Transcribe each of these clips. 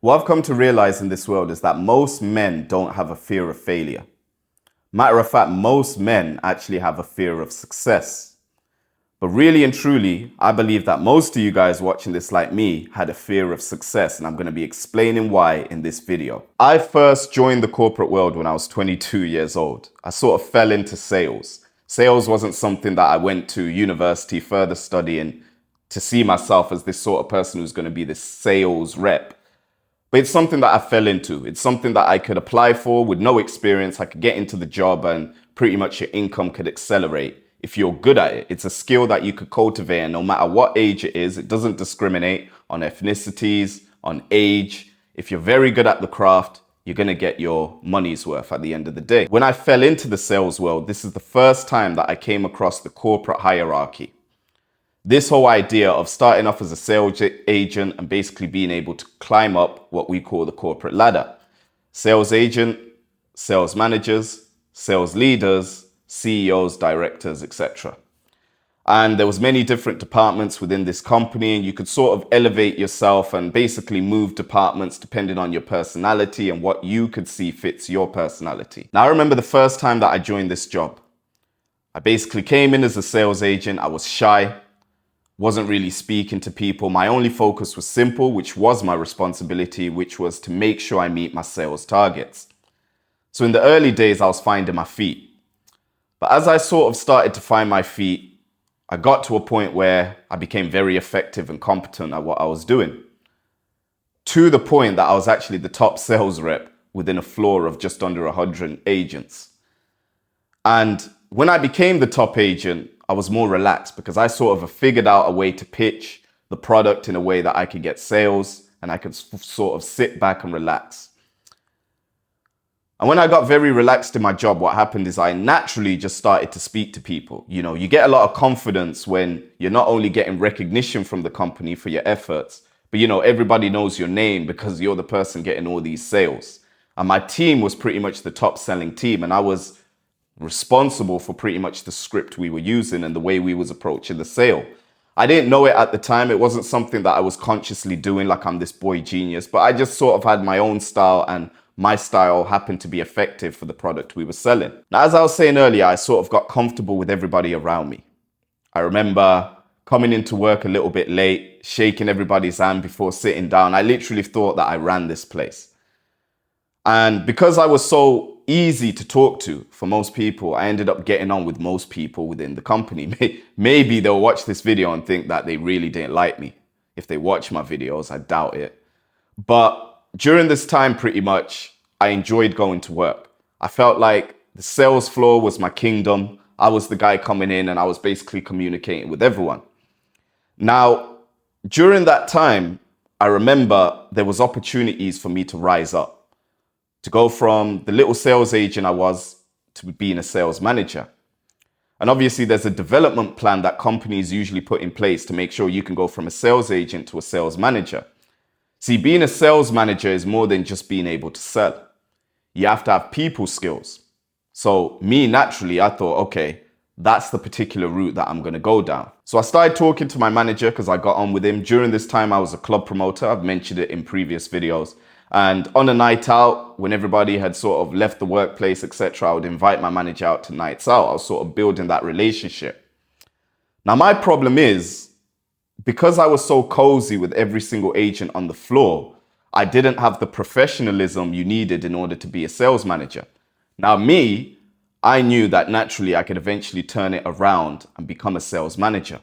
What I've come to realize in this world is that most men don't have a fear of failure. Matter of fact, most men actually have a fear of success. But really and truly, I believe that most of you guys watching this like me had a fear of success, and I'm going to be explaining why in this video. I first joined the corporate world when I was 22 years old. I sort of fell into sales. Sales wasn't something that I went to university further studying to see myself as this sort of person who's going to be this sales rep. But it's something that I fell into. It's something that I could apply for with no experience. I could get into the job and pretty much your income could accelerate if you're good at it. It's a skill that you could cultivate, and no matter what age it is, it doesn't discriminate on ethnicities, on age. If you're very good at the craft, you're going to get your money's worth at the end of the day. When I fell into the sales world, this is the first time that I came across the corporate hierarchy. This whole idea of starting off as a sales agent and basically being able to climb up what we call the corporate ladder. Sales agent, sales managers, sales leaders, CEOs, directors, etc. And there was many different departments within this company, and you could sort of elevate yourself and basically move departments depending on your personality and what you could see fits your personality. Now, I remember the first time that I joined this job. I basically came in as a sales agent. I was shy. Wasn't really speaking to people. My only focus was simple, which was my responsibility, which was to make sure I meet my sales targets. So in the early days, I was finding my feet. But as I sort of started to find my feet, I got to a point where I became very effective and competent at what I was doing. To the point that I was actually the top sales rep within a floor of just under 100 agents. And when I became the top agent, I was more relaxed because I sort of figured out a way to pitch the product in a way that I could get sales and I could sort of sit back and relax. And when I got very relaxed in my job, what happened is I naturally just started to speak to people. You know, you get a lot of confidence when you're not only getting recognition from the company for your efforts, but everybody knows your name because you're the person getting all these sales. And my team was pretty much the top selling team, and I was responsible for pretty much the script we were using and the way we was approaching the sale. I didn't know it at the time. It wasn't something that I was consciously doing like I'm this boy genius, but I just sort of had my own style, and my style happened to be effective for the product we were selling. Now, as I was saying earlier, I sort of got comfortable with everybody around me. I remember coming into work a little bit late, shaking everybody's hand before sitting down. I literally thought that I ran this place. And because I was so easy to talk to for most people, I ended up getting on with most people within the company. Maybe they'll watch this video and think that they really didn't like me. If they watch my videos, I doubt it. But during this time, pretty much, I enjoyed going to work. I felt like the sales floor was my kingdom. I was the guy coming in and I was basically communicating with everyone. Now, during that time, I remember there was opportunities for me to rise up. To go from the little sales agent I was to being a sales manager. And obviously there's a development plan that companies usually put in place to make sure you can go from a sales agent to a sales manager. See, being a sales manager is more than just being able to sell. You have to have people skills. So me, naturally, I thought, okay, that's the particular route that I'm going to go down. So I started talking to my manager because I got on with him. During this time, I was a club promoter. I've mentioned it in previous videos. And on a night out, when everybody had sort of left the workplace, etc., I would invite my manager out to nights out. I was sort of building that relationship. Now, my problem is, because I was so cozy with every single agent on the floor, I didn't have the professionalism you needed in order to be a sales manager. Now, I knew that naturally I could eventually turn it around and become a sales manager.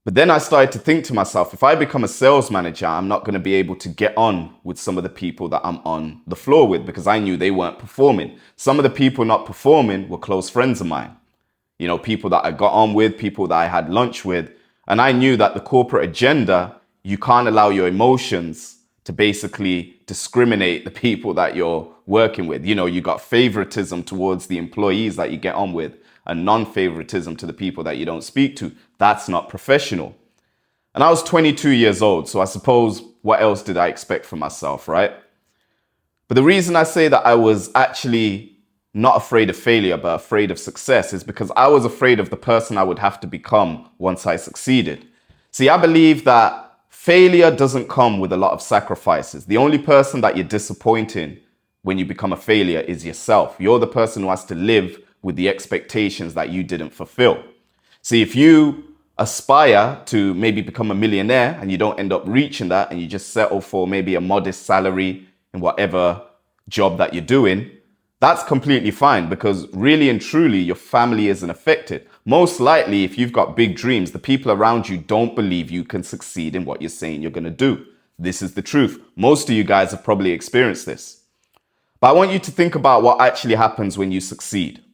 But then I started to think to myself, if I become a sales manager, I'm not going to be able to get on with some of the people that I'm on the floor with because I knew they weren't performing. Some of the people not performing were close friends of mine. People that I got on with, people that I had lunch with. And I knew that the corporate agenda, you can't allow your emotions to basically discriminate the people that you're working with. You got favoritism towards the employees that you get on with, and non-favoritism to the people that you don't speak to. That's not professional. And I was 22 years old, so I suppose what else did I expect from myself, right? But the reason I say that I was actually not afraid of failure, but afraid of success is because I was afraid of the person I would have to become once I succeeded. See, I believe that Failure doesn't come with a lot of sacrifices. The only person that you're disappointing when you become a failure is yourself. You're the person who has to live with the expectations that you didn't fulfill. See, if you aspire to maybe become a millionaire and you don't end up reaching that and you just settle for maybe a modest salary in whatever job that you're doing, that's completely fine, because really and truly your family isn't affected. Most likely, if you've got big dreams, the people around you don't believe you can succeed in what you're saying you're going to do. This is the truth. Most of you guys have probably experienced this. But I want you to think about what actually happens when you succeed.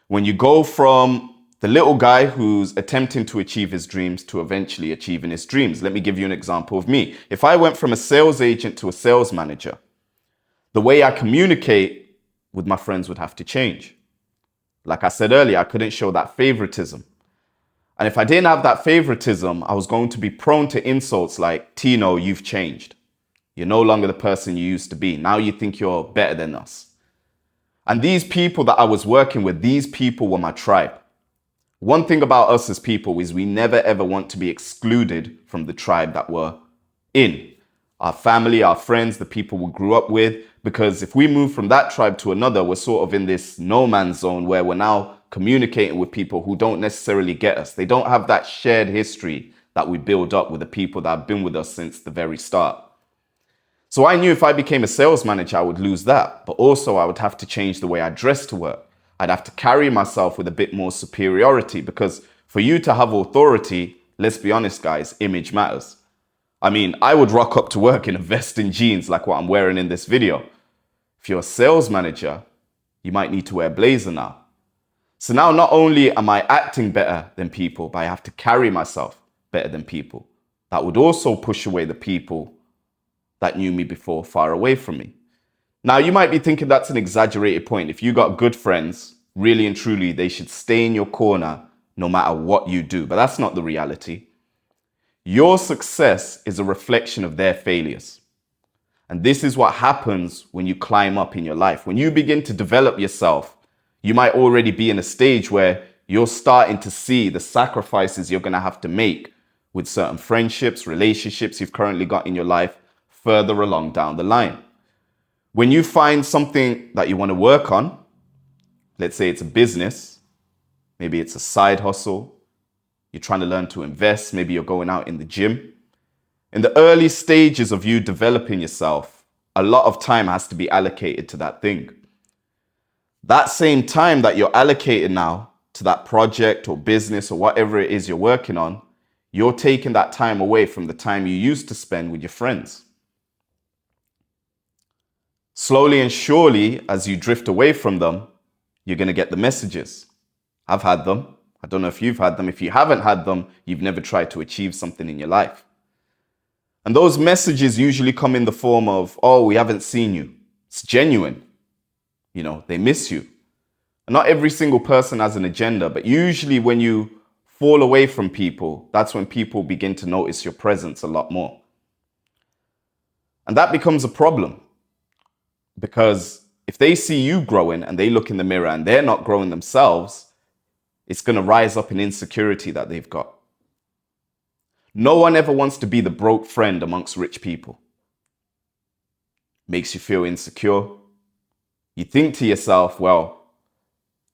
When you go from the little guy who's attempting to achieve his dreams to eventually achieving his dreams. Let me give you an example of me. If I went from a sales agent to a sales manager, the way I communicate with my friends would have to change. Like I said earlier, I couldn't show that favoritism. And if I didn't have that favoritism, I was going to be prone to insults like, Tino, you've changed. You're no longer the person you used to be. Now you think you're better than us. And these people that I was working with, these people were my tribe. One thing about us as people is we never ever want to be excluded from the tribe that we're in. Our family, our friends, the people we grew up with. Because if we move from that tribe to another, we're sort of in this no man's zone where we're now communicating with people who don't necessarily get us. They don't have that shared history that we build up with the people that have been with us since the very start. So I knew if I became a sales manager, I would lose that. But also I would have to change the way I dress to work. I'd have to carry myself with a bit more superiority, because for you to have authority, let's be honest, guys, image matters. I mean, I would rock up to work in a vest and jeans like what I'm wearing in this video. If you're a sales manager, you might need to wear a blazer now. So now not only am I acting better than people, but I have to carry myself better than people. That would also push away the people that knew me before far away from me. Now, you might be thinking that's an exaggerated point. If you got good friends, really and truly, they should stay in your corner no matter what you do. But that's not the reality. Your success is a reflection of their failures. And this is what happens when you climb up in your life. When you begin to develop yourself, you might already be in a stage where you're starting to see the sacrifices you're going to have to make with certain friendships, relationships you've currently got in your life further along down the line. When you find something that you want to work on, let's say it's a business, maybe it's a side hustle, you're trying to learn to invest, maybe you're going out in the gym. In the early stages of you developing yourself, a lot of time has to be allocated to that thing. That same time that you're allocated now to that project or business or whatever it is you're working on, you're taking that time away from the time you used to spend with your friends. Slowly and surely, as you drift away from them, you're going to get the messages. I've had them. I don't know if you've had them. If you haven't had them, you've never tried to achieve something in your life. And those messages usually come in the form of, oh, we haven't seen you. It's genuine. You know, they miss you. And not every single person has an agenda, but usually when you fall away from people, that's when people begin to notice your presence a lot more. And that becomes a problem. Because if they see you growing and they look in the mirror and they're not growing themselves, it's going to rise up an insecurity that they've got. No one ever wants to be the broke friend amongst rich people. Makes you feel insecure. You think to yourself, well,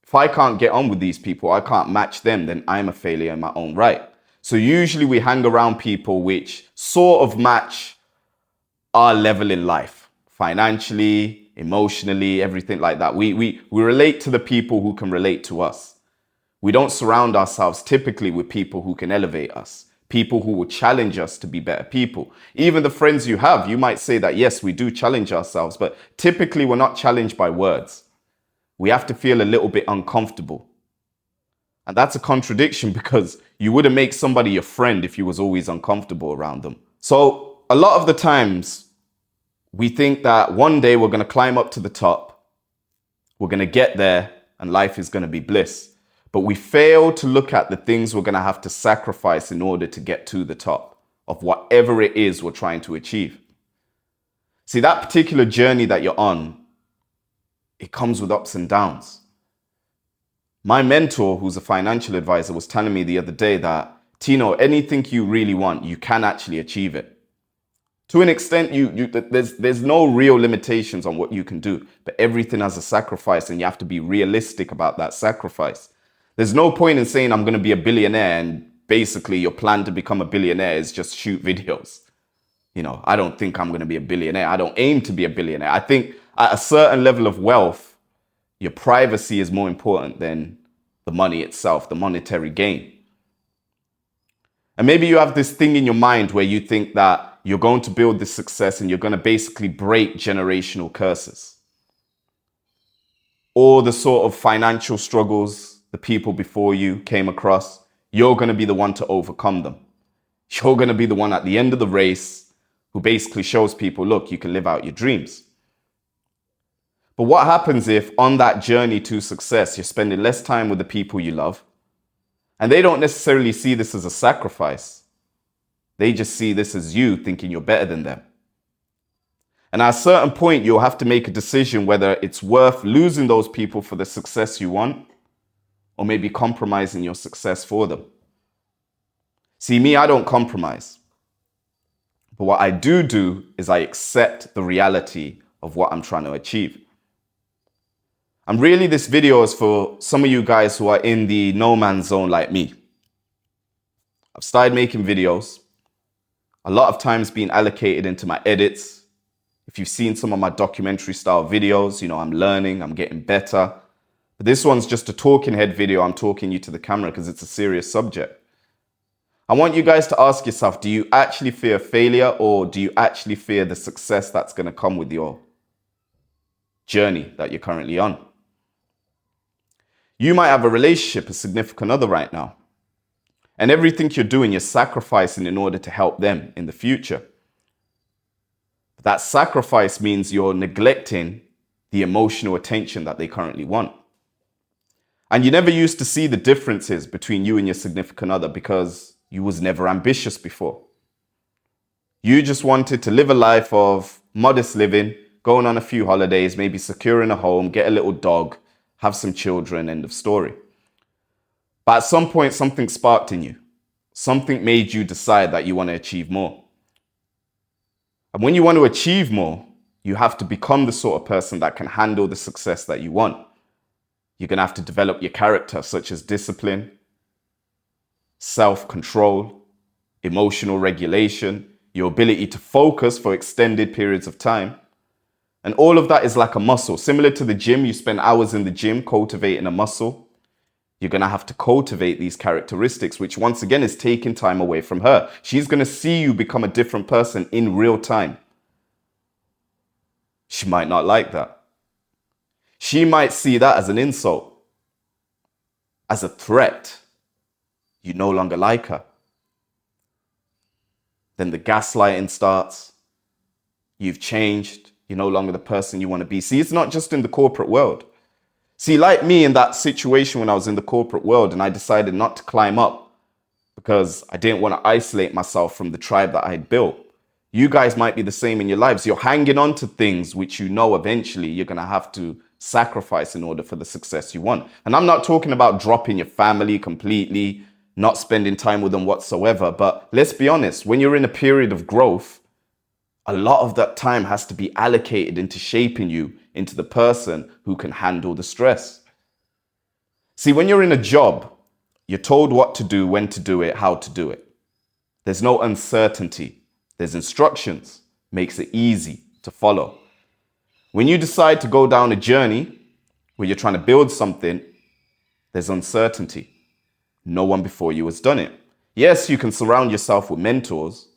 if I can't get on with these people, I can't match them, then I'm a failure in my own right. So usually we hang around people which sort of match our level in life. Financially, emotionally, everything like that. We relate to the people who can relate to us. We don't surround ourselves typically with people who can elevate us, people who will challenge us to be better people. Even the friends you have, you might say that, yes, we do challenge ourselves, but typically we're not challenged by words. We have to feel a little bit uncomfortable. And that's a contradiction, because you wouldn't make somebody your friend if you was always uncomfortable around them. So a lot of the times, we think that one day we're going to climb up to the top, we're going to get there, and life is going to be bliss. But we fail to look at the things we're going to have to sacrifice in order to get to the top of whatever it is we're trying to achieve. See, that particular journey that you're on, it comes with ups and downs. My mentor, who's a financial advisor, was telling me the other day that Tino, anything you really want, you can actually achieve it. To an extent, there's no real limitations on what you can do, but everything has a sacrifice and you have to be realistic about that sacrifice. There's no point in saying I'm going to be a billionaire and basically your plan to become a billionaire is just shoot videos. I don't think I'm going to be a billionaire. I don't aim to be a billionaire. I think at a certain level of wealth, your privacy is more important than the money itself, the monetary gain. And maybe you have this thing in your mind where you think that you're going to build this success and you're going to basically break generational curses. All the sort of financial struggles the people before you came across, you're going to be the one to overcome them. You're going to be the one at the end of the race who basically shows people, look, you can live out your dreams. But what happens if on that journey to success, you're spending less time with the people you love, and they don't necessarily see this as a sacrifice? They just see this as you thinking you're better than them. And at a certain point, you'll have to make a decision whether it's worth losing those people for the success you want, or maybe compromising your success for them. See, me, I don't compromise. But what I do is I accept the reality of what I'm trying to achieve. And really, this video is for some of you guys who are in the no man's zone like me. I've started making videos. A lot of time's been allocated into my edits. If you've seen some of my documentary style videos, I'm learning, I'm getting better. But this one's just a talking head video. I'm talking you to the camera because it's a serious subject. I want you guys to ask yourself, do you actually fear failure, or do you actually fear the success that's going to come with your journey that you're currently on? You might have a relationship, a significant other right now, and everything you're doing, you're sacrificing in order to help them in the future. But that sacrifice means you're neglecting the emotional attention that they currently want. And you never used to see the differences between you and your significant other because you was never ambitious before. You just wanted to live a life of modest living, going on a few holidays, maybe securing a home, get a little dog, have some children, end of story. But at some point, something sparked in you. Something made you decide that you want to achieve more. And when you want to achieve more, you have to become the sort of person that can handle the success that you want. You're going to have to develop your character, such as discipline, self-control, emotional regulation, your ability to focus for extended periods of time. And all of that is like a muscle. Similar to the gym, you spend hours in the gym cultivating a muscle. You're going to have to cultivate these characteristics, which once again is taking time away from her. She's going to see you become a different person in real time. She might not like that. She might see that as an insult, as a threat. You no longer like her. Then the gaslighting starts. You've changed. You're no longer the person you want to be. See, it's not just in the corporate world. See, like me in that situation when I was in the corporate world and I decided not to climb up because I didn't want to isolate myself from the tribe that I had built. You guys might be the same in your lives. You're hanging on to things which you know eventually you're going to have to sacrifice in order for the success you want. And I'm not talking about dropping your family completely, not spending time with them whatsoever. But let's be honest, when you're in a period of growth, a lot of that time has to be allocated into shaping you into the person who can handle the stress. See, when you're in a job, you're told what to do, when to do it, how to do it. There's no uncertainty. There's instructions. Makes it easy to follow. When you decide to go down a journey where you're trying to build something, there's uncertainty. No one before you has done it. Yes, you can surround yourself with mentors,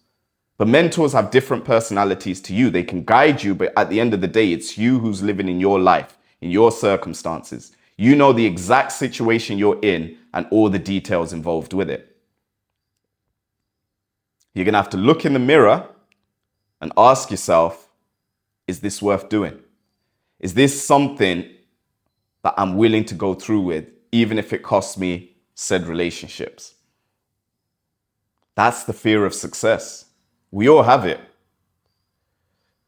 but mentors have different personalities to you. They can guide you, but at the end of the day, it's you who's living in your life, in your circumstances. You know the exact situation you're in and all the details involved with it. You're going to have to look in the mirror and ask yourself, is this worth doing? Is this something that I'm willing to go through with, even if it costs me said relationships? That's the fear of success. We all have it.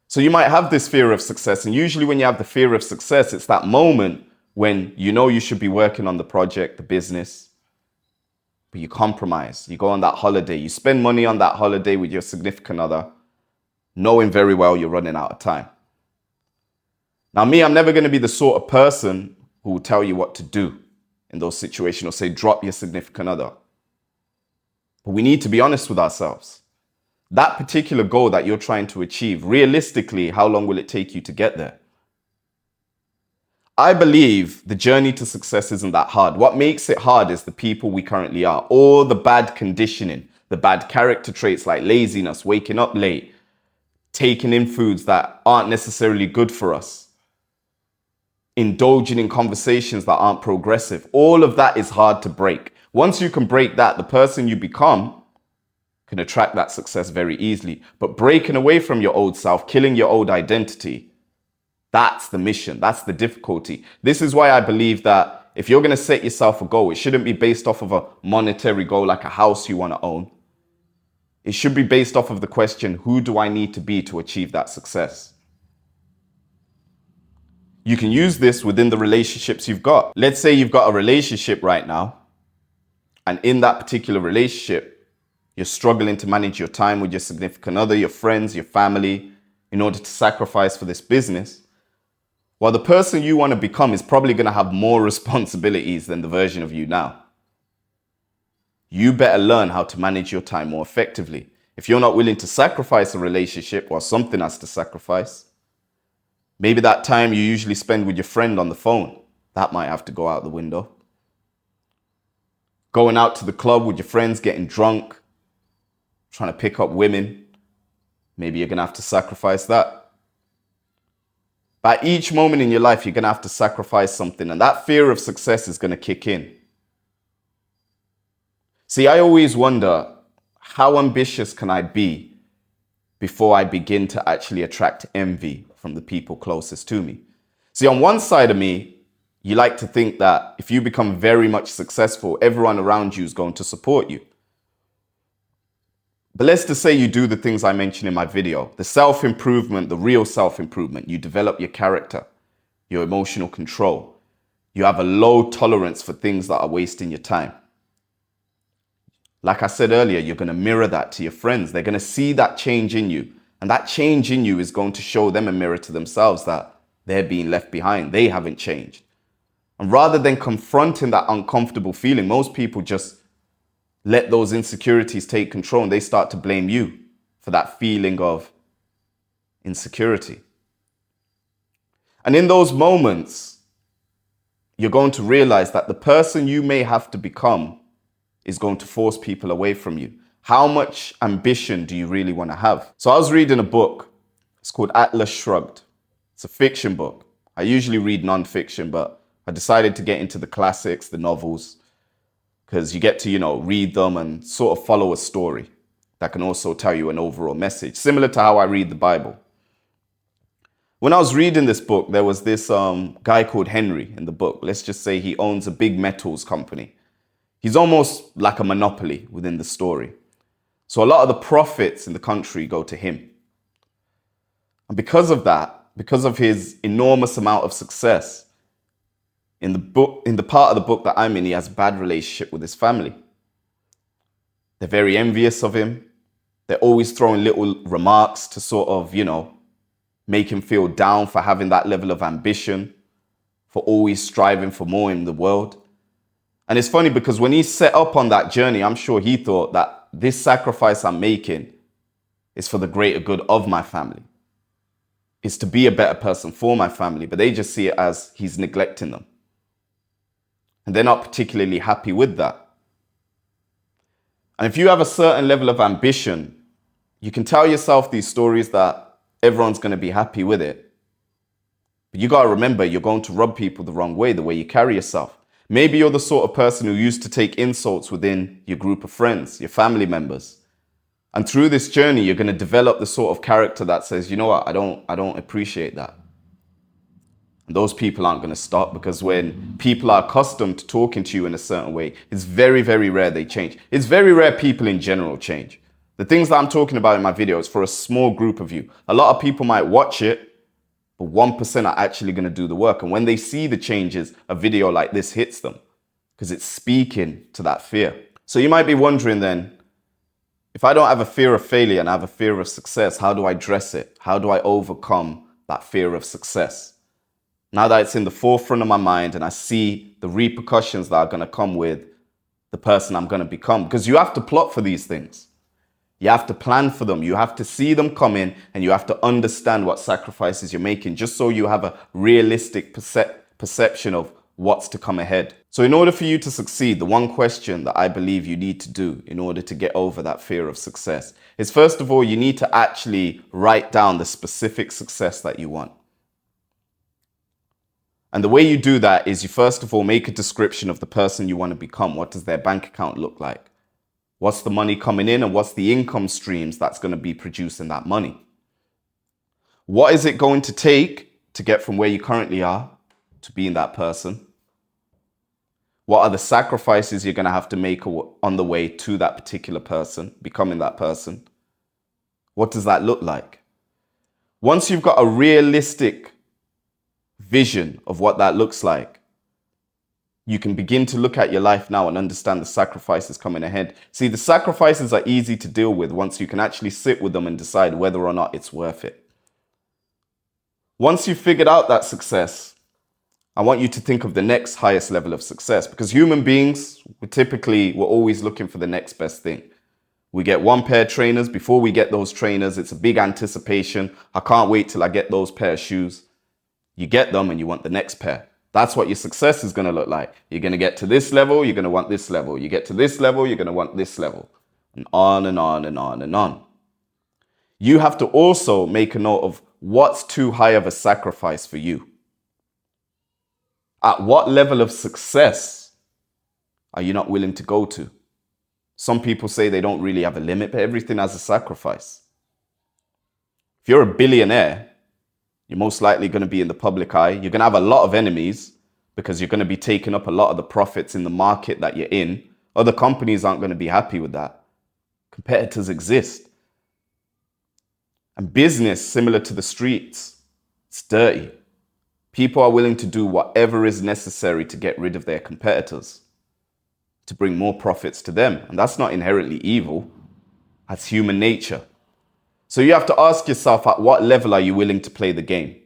So you might have this fear of success. And usually when you have the fear of success, it's that moment when you know you should be working on the project, the business. but you compromise. You go on that holiday. You spend money on that holiday with your significant other, knowing very well you're running out of time. Now, me, I'm never going to be the sort of person who will tell you what to do in those situations or say, drop your significant other. But we need to be honest with ourselves. That particular goal that you're trying to achieve, realistically, how long will it take you to get there? I believe the journey to success isn't that hard. What makes it hard is the people we currently are, all the bad conditioning, the bad character traits like laziness, waking up late, taking in foods that aren't necessarily good for us, indulging in conversations that aren't progressive. All of that is hard to break. Once you can break that, the person you become can attract that success very easily. But breaking away from your old self, killing your old identity, that's the mission. That's the difficulty. This is why I believe that if you're going to set yourself a goal, it shouldn't be based off of a monetary goal like a house you want to own. It should be based off of the question, who do I need to be to achieve that success? You can use this within the relationships you've got. Let's say you've got a relationship right now, and in that particular relationship, you're struggling to manage your time with your significant other, your friends, your family, in order to sacrifice for this business. Well, the person you want to become is probably going to have more responsibilities than the version of you now. You better learn how to manage your time more effectively. If you're not willing to sacrifice a relationship or something has to sacrifice, maybe that time you usually spend with your friend on the phone, that might have to go out the window. Going out to the club with your friends, getting drunk, trying to pick up women, maybe you're going to have to sacrifice that. At each moment in your life, you're going to have to sacrifice something, and that fear of success is going to kick in. See, I always wonder, how ambitious can I be before I begin to actually attract envy from the people closest to me? See, on one side of me, you like to think that if you become very much successful, everyone around you is going to support you. But let's just say you do the things I mentioned in my video, the self-improvement, the real self-improvement. You develop your character, your emotional control. You have a low tolerance for things that are wasting your time. Like I said earlier, you're going to mirror that to your friends. They're going to see that change in you. And that change in you is going to show them a mirror to themselves that they're being left behind. They haven't changed. And rather than confronting that uncomfortable feeling, most people just let those insecurities take control and they start to blame you for that feeling of insecurity. And in those moments, you're going to realize that the person you may have to become is going to force people away from you. How much ambition do you really want to have? So I was reading a book. It's called Atlas Shrugged. It's a fiction book. I usually read non-fiction, but I decided to get into the classics, the novels, because you get to, read them and sort of follow a story that can also tell you an overall message, similar to how I read the Bible. When I was reading this book, there was this guy called Henry in the book. Let's just say he owns a big metals company. He's almost like a monopoly within the story. So a lot of the profits in the country go to him. And because of that, because of his enormous amount of success, in the part of the book that I'm in, he has a bad relationship with his family. They're very envious of him. They're always throwing little remarks to sort of, make him feel down for having that level of ambition, for always striving for more in the world. And it's funny because when he set up on that journey, I'm sure he thought that this sacrifice I'm making is for the greater good of my family. It's to be a better person for my family, but they just see it as he's neglecting them. And they're not particularly happy with that. And if you have a certain level of ambition, you can tell yourself these stories that everyone's going to be happy with it. But you got to remember, you're going to rub people the wrong way, the way you carry yourself. Maybe you're the sort of person who used to take insults within your group of friends, your family members. And through this journey, you're going to develop the sort of character that says, you know what, I don't appreciate that. And those people aren't going to stop, because when people are accustomed to talking to you in a certain way, it's very, very rare they change. It's very rare people in general change. The things that I'm talking about in my video is for a small group of you. A lot of people might watch it, but 1% are actually going to do the work. And when they see the changes, a video like this hits them because it's speaking to that fear. So you might be wondering then, if I don't have a fear of failure and I have a fear of success, how do I address it? How do I overcome that fear of success? Now that it's in the forefront of my mind and I see the repercussions that are going to come with the person I'm going to become, because you have to plot for these things. You have to plan for them. You have to see them come in and you have to understand what sacrifices you're making just so you have a realistic perception of what's to come ahead. So in order for you to succeed, the one question that I believe you need to do in order to get over that fear of success is, first of all, you need to actually write down the specific success that you want. And the way you do that is you first of all make a description of the person you want to become. What does their bank account look like? What's the money coming in and what's the income streams that's going to be producing that money? What is it going to take to get from where you currently are to being that person? What are the sacrifices you're going to have to make on the way to that particular person, becoming that person? What does that look like? Once you've got a realistic vision of what that looks like, you can begin to look at your life now and understand the sacrifices coming ahead. See, the sacrifices are easy to deal with once you can actually sit with them and decide whether or not it's worth it. Once you've figured out that success, I want you to think of the next highest level of success, because human beings, we're always looking for the next best thing. We get one pair of trainers. Before we get those trainers, it's a big anticipation. I can't wait till I get those pair of shoes. You get them and you want the next pair. That's what your success is going to look like. You're going to get to this level, you're going to want this level. You get to this level, you're going to want this level. And on and on and on and on. You have to also make a note of what's too high of a sacrifice for you. At what level of success are you not willing to go to? Some people say they don't really have a limit, but everything has a sacrifice. If you're a billionaire, you're most likely going to be in the public eye. You're going to have a lot of enemies because you're going to be taking up a lot of the profits in the market that you're in. Other companies aren't going to be happy with that. Competitors exist. And business, similar to the streets, it's dirty. People are willing to do whatever is necessary to get rid of their competitors, to bring more profits to them. And that's not inherently evil. That's human nature. So you have to ask yourself, at what level are you willing to play the game?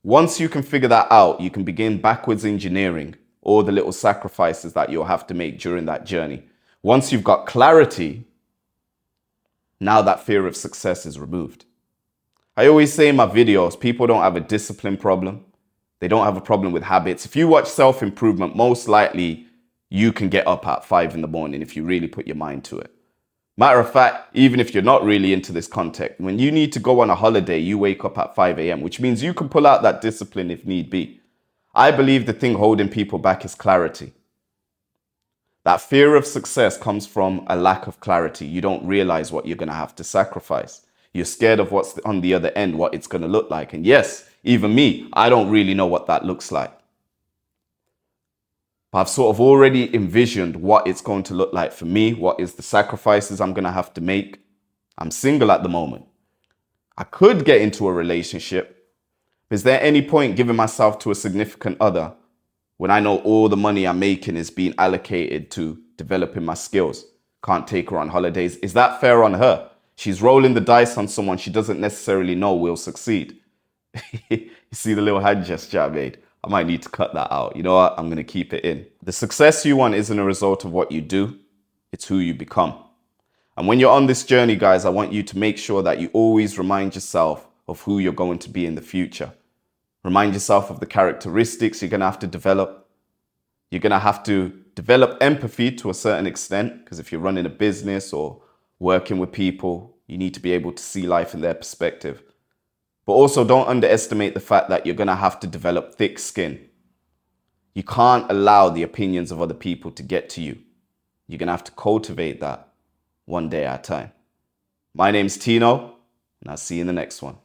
Once you can figure that out, you can begin backwards engineering all the little sacrifices that you'll have to make during that journey. Once you've got clarity, now that fear of success is removed. I always say in my videos, people don't have a discipline problem. They don't have a problem with habits. If you watch self-improvement, most likely you can get up at 5 in the morning if you really put your mind to it. Matter of fact, even if you're not really into this content, when you need to go on a holiday, you wake up at 5 a.m., which means you can pull out that discipline if need be. I believe the thing holding people back is clarity. That fear of success comes from a lack of clarity. You don't realize what you're going to have to sacrifice. You're scared of what's on the other end, what it's going to look like. And yes, even me, I don't really know what that looks like. But I've sort of already envisioned what it's going to look like for me. What is the sacrifices I'm going to have to make? I'm single at the moment. I could get into a relationship. Is there any point giving myself to a significant other when I know all the money I'm making is being allocated to developing my skills? Can't take her on holidays. Is that fair on her? She's rolling the dice on someone she doesn't necessarily know will succeed. You see the little hand gesture I made? I might need to cut that out. You know what? I'm going to keep it in. The success you want isn't a result of what you do. It's who you become. And when you're on this journey, guys, I want you to make sure that you always remind yourself of who you're going to be in the future. Remind yourself of the characteristics you're going to have to develop. You're going to have to develop empathy to a certain extent, because if you're running a business or working with people, you need to be able to see life in their perspective. But also don't underestimate the fact that you're going to have to develop thick skin. You can't allow the opinions of other people to get to you. You're going to have to cultivate that one day at a time. My name's Tino, and I'll see you in the next one.